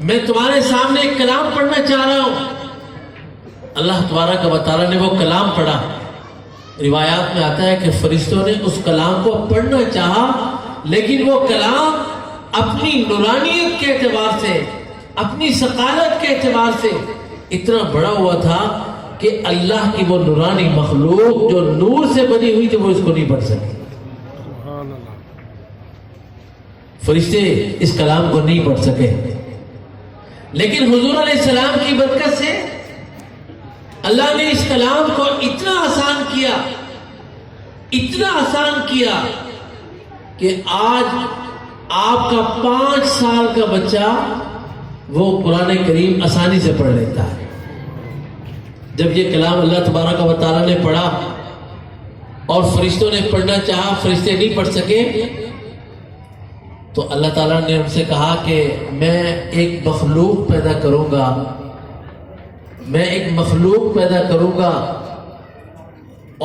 میں تمہارے سامنے ایک کلام پڑھنا چاہ رہا ہوں. اللہ تبارک و تعالیٰ نے وہ کلام پڑھا. روایات میں آتا ہے کہ فرشتوں نے اس کلام کو پڑھنا چاہا، لیکن وہ کلام اپنی نورانیت کے اعتبار سے، اپنی ثقالت کے اعتبار سے اتنا بڑا ہوا تھا کہ اللہ کی وہ نورانی مخلوق جو نور سے بنی ہوئی تھی وہ اس کو نہیں پڑھ سکی. فرشتے اس کلام کو نہیں پڑھ سکے، لیکن حضور علیہ السلام کی برکت سے اللہ نے اس کلام کو اتنا آسان کیا، اتنا آسان کیا کہ آج آپ کا 5 سال کا بچہ وہ قرآن کریم آسانی سے پڑھ لیتا ہے. جب یہ کلام اللہ تبارک و تعالیٰ نے پڑھا اور فرشتوں نے پڑھنا چاہا، فرشتے نہیں پڑھ سکے، تو اللہ تعالیٰ نے ان سے کہا کہ میں ایک مخلوق پیدا کروں گا، میں ایک مخلوق پیدا کروں گا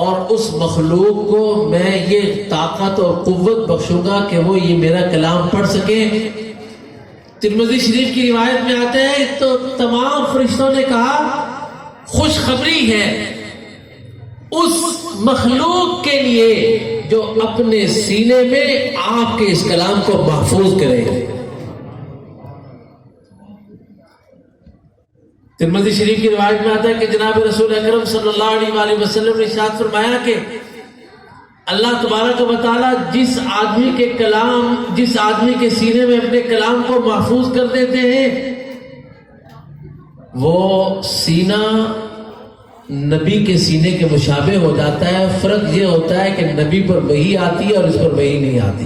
اور اس مخلوق کو میں یہ طاقت اور قوت بخشوں گا کہ وہ یہ میرا کلام پڑھ سکے. ترمذی شریف کی روایت میں آتا ہے تو تمام فرشتوں نے کہا خوشخبری ہے اس مخلوق کے لیے جو اپنے سینے میں آپ کے اس کلام کو محفوظ کرے. ترمذی شریف کی روایت میں آتا ہے کہ جناب رسول اکرم صلی اللہ علیہ وآلہ وسلم نے ارشاد فرمایا کہ اللہ تبارک و تعالیٰ جس آدمی کے سینے میں اپنے کلام کو محفوظ کر دیتے ہیں، وہ سینہ نبی کے سینے کے مشابہ ہو جاتا ہے. فرق یہ ہوتا ہے کہ نبی پر وحی آتی ہے اور اس پر وحی نہیں آتی.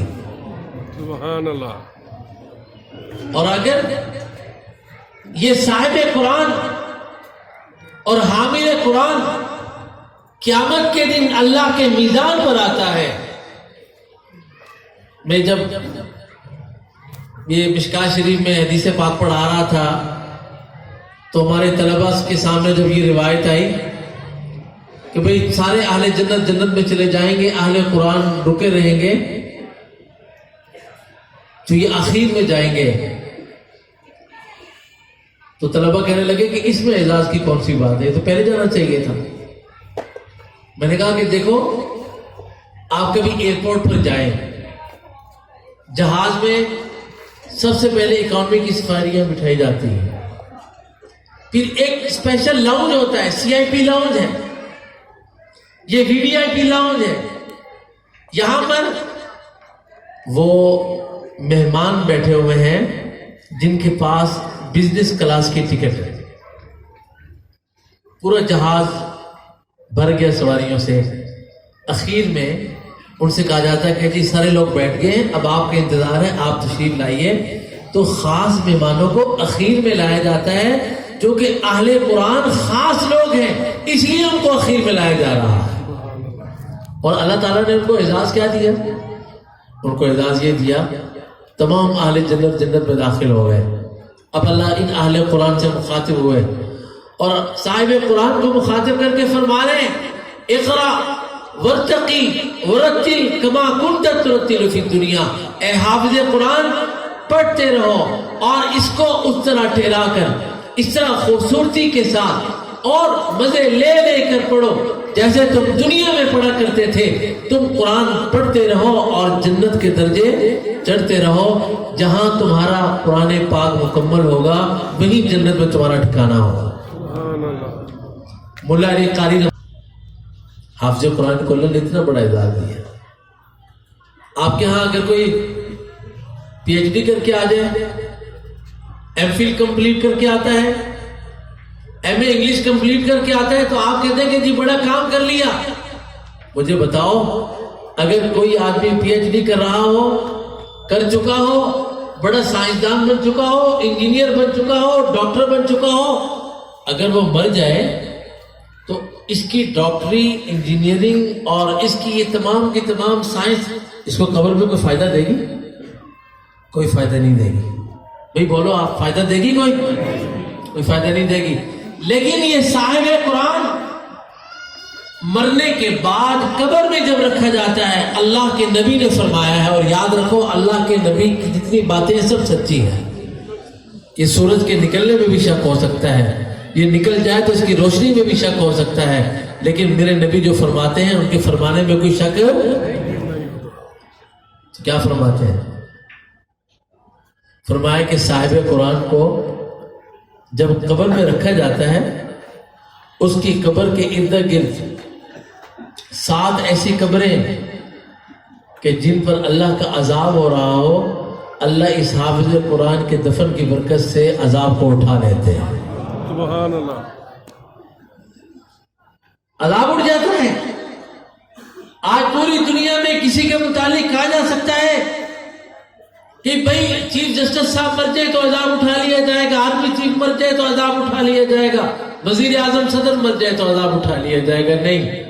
سبحان اللہ. اور اگر یہ صاحب قرآن اور حامل قرآن قیامت کے دن اللہ کے میزان پر آتا ہے. میں جب یہ مشکاہ شریف میں حدیث پاک پڑھا رہا تھا تو ہمارے طلباء کے سامنے جب یہ روایت آئی کہ بھئی سارے اہل جنت جنت میں چلے جائیں گے، اہل قرآن رکے رہیں گے، تو یہ آخر میں جائیں گے، تو طلباء کہنے لگے کہ اس میں اعزاز کی کون سی بات ہے، تو پہلے جانا چاہیے تھا. میں نے کہا کہ دیکھو آپ کبھی ایئرپورٹ پر جائیں، جہاز میں سب سے پہلے اکانومی کی سفاریاں بٹھائی جاتی ہیں، پھر ایک اسپیشل لاؤنج ہوتا ہے، سی آئی پی لاؤنج ہے، یہ وی وی آئی پی لاؤنج ہے. یہاں پر وہ مہمان بیٹھے ہوئے ہیں جن کے پاس بزنس کلاس کی ٹکٹ ہے. پورا جہاز بھر گیا سواریوں سے. اخیر میں ان سے کہا جاتا ہے کہ جی سارے لوگ بیٹھ گئے، اب آپ کا انتظار ہے، آپ تشریف لائیے. تو خاص مہمانوں کو اخیر میں لایا جاتا ہے، جو کہ اہل قرآن خاص لوگ ہیں، اس لیے ان کو اخیر میں لایا جا رہا ہے. اور اللہ تعالیٰ نے ان کو اعزاز کیا دیا؟ ان کو اعزاز یہ دیا تمام اہل جنت جنت میں داخل ہو گئے. اب اللہ ان اہل قرآن سے مخاطب ہوئے اور صاحب قرآن کو مخاطب کر کے فرما رہے ہیں اقرا ورتقی ورتل کما کنت ترتل فی الدنیا. اے حافظ قرآن پڑھتے رہو اور اس کو اس طرح ٹھہرا کر، اس طرح خوبصورتی کے ساتھ اور مزے لے لے کر پڑھو جیسے تم دنیا میں پڑھا کرتے تھے. تم قرآن پڑھتے رہو اور جنت کے درجے چڑھتے رہو. جہاں تمہارا قرآن پاک مکمل ہوگا وہی جنت میں تمہارا ٹھکانہ ہوگا. مولا علی قاری حافظ قرآن کو اللہ نے اتنا بڑا اعزاز دیا. آپ کے ہاں اگر کوئی پی ایچ ڈی کر کے آ جائے، ایم فل کمپلیٹ کر کے آتا ہے، ایم اے انگلش کمپلیٹ کر کے آتا ہے، تو آپ کہتے ہیں کہ جی بڑا کام کر لیا. مجھے بتاؤ اگر کوئی آدمی پی ایچ ڈی کر رہا ہو، کر چکا ہو، بڑا سائنسدان بن چکا ہو، انجینئر بن چکا ہو، ڈاکٹر بن چکا ہو، اگر وہ مر جائے تو اس کی ڈاکٹری، انجینئرنگ اور اس کی یہ تمام کی تمام سائنس اس کو قبر میں کوئی فائدہ دے گی؟ کوئی فائدہ نہیں دے گی. بھئی بولو آپ، فائدہ دے گی؟ کوئی فائدہ نہیں دے گی. لیکن یہ صاحب قرآن مرنے کے بعد قبر میں جب رکھا جاتا ہے، اللہ کے نبی نے فرمایا ہے، اور یاد رکھو اللہ کے نبی کی جتنی باتیں سب سچی ہیں. یہ سورج کے نکلنے میں بھی شک ہو سکتا ہے، یہ نکل جائے تو اس کی روشنی میں بھی شک ہو سکتا ہے، لیکن میرے نبی جو فرماتے ہیں ان کے فرمانے میں کوئی شک کیا فرماتے ہیں؟ فرمایا کہ صاحب قرآن کو جب قبر میں رکھا جاتا ہے، اس کی قبر کے ارد گرد 7 ایسی قبریں کہ جن پر اللہ کا عذاب ہو رہا ہو، اللہ اس حافظ قرآن کے دفن کی برکت سے عذاب کو اٹھا لیتے ہیں۔ سبحان اللہ، عذاب اٹھ جاتا ہے۔ آج پوری دنیا میں کسی کے متعلق کہا جا سکتا ہے کہ بھئی چیف جسٹس صاحب مر جائے تو عذاب اٹھا لیا جائے گا، آرمی چیف مر جائے تو عذاب اٹھا لیا جائے گا، وزیر اعظم صدر مر جائے تو عذاب اٹھا لیا جائے گا۔ نہیں،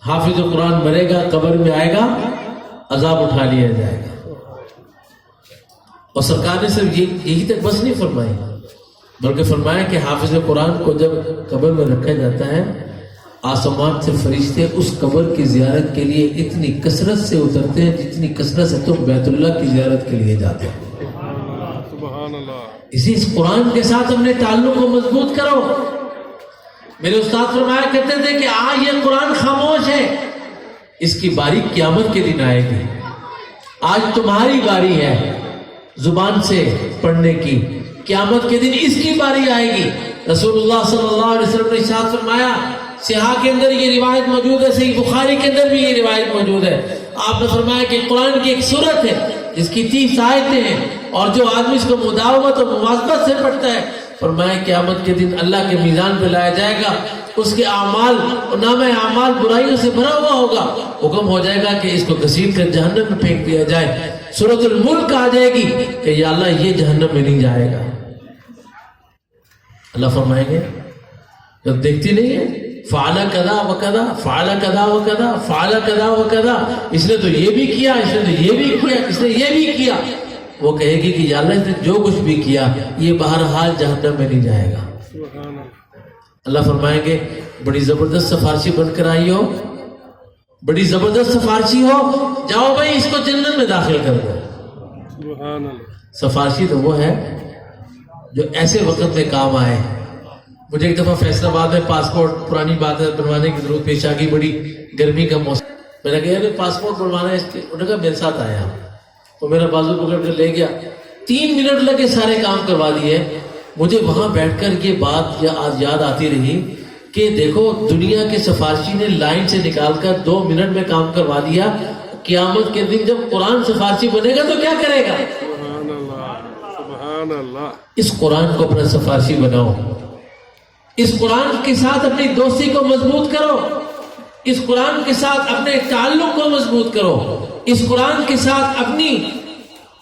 حافظ قرآن مرے گا، قبر میں آئے گا، عذاب اٹھا لیا جائے گا۔ اور سرکار نے صرف یہی تک بس نہیں فرمائی، بلکہ فرمایا کہ حافظ قرآن کو جب قبر میں رکھا جاتا ہے، آسمان سے فرشتے اس قبر کی زیارت کے لیے اتنی کثرت سے اترتے ہیں جتنی کثرت سے تم بیت اللہ کی زیارت کے لیے جاتے ہیں۔ سبحان اللہ، اسی اس قرآن کے ساتھ اپنے تعلق کو مضبوط کرو۔ میرے استاد فرمایا کرتے تھے کہ آج یہ قرآن خاموش ہے، اس کی باری قیامت کے دن آئے گی۔ آج تمہاری باری ہے زبان سے پڑھنے کی، قیامت کے دن اس کی باری آئے گی۔ رسول اللہ صلی اللہ علیہ وسلم نے ارشاد فرمایا، صحیح کے اندر یہ روایت موجود ہے، صحیح بخاری کے اندر بھی یہ روایت موجود ہے، آپ نے فرمایا کہ قرآن کی ایک سورت ہے جس کی 30 آیتیں ہیں، اور جو آدمی اس کو مداومت اور مواظبت سے پڑھتا ہے، فرمایا قیامت کے دن اللہ کے میزان پہ لایا جائے گا، اس کے اعمال اور نامہ اعمال برائیوں سے بھرا ہوا ہوگا، حکم ہو جائے گا کہ اس کو گھسیٹ کر جہنم میں پھینک دیا جائے۔ سورۃ الملک آ جائے گی کہ یا اللہ یہ جہنم میں نہیں جائے گا۔ اللہ فرمائیں گے جب دیکھتی نہیں ہے فعل کذا و کذا، فعل کذا و کذا، فعل کذا و کذا، اس نے تو یہ بھی کیا، اس نے تو یہ بھی کیا، اس نے یہ بھی کیا، وہ کہے گی کہ یا اللہ اس نے جو کچھ بھی کیا یہ بہرحال جہنم میں نہیں جائے گا۔ سبحان اللہ، اللہ فرمائیں گے بڑی زبردست سفارشی بن کر آئی ہو، بڑی زبردست سفارشی ہو، جاؤ بھائی اس کو جنت میں داخل کر دو۔ سبحان اللہ، سفارشی تو وہ ہے جو ایسے وقت میں کام آئے۔ مجھے ایک دفعہ فیصل آباد میں پاسپورٹ، پرانی بات ہے، بنوانے کی ضرورت پیش آ گئی، بڑی گرمی کا موسم، میں نے کہا یار پاسپورٹ بنوانا ہے، انہوں نے کہا میرے ساتھ آیا، تو میرا بازو پکڑ کر لے گیا، 3 منٹ لگے سارے کام کروا دیے۔ مجھے وہاں بیٹھ کر یہ بات آج یاد آتی رہی کہ دیکھو دنیا کے سفارشی نے لائن سے نکال کر 2 منٹ میں کام کروا دیا، قیامت کے دن جب قرآن سفارشی بنے گا تو کیا کرے گا؟ سبحان اللہ، سبحان اللہ، اس قرآن کو اپنا سفارشی بناؤ، اس قرآن کے ساتھ اپنی دوستی کو مضبوط کرو، اس قرآن کے ساتھ اپنے تعلق کو مضبوط کرو، اس قرآن کے ساتھ اپنی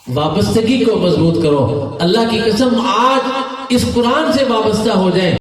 وابستگی کو مضبوط کرو۔ اللہ کی قسم آج اس قرآن سے وابستہ ہو جائیں۔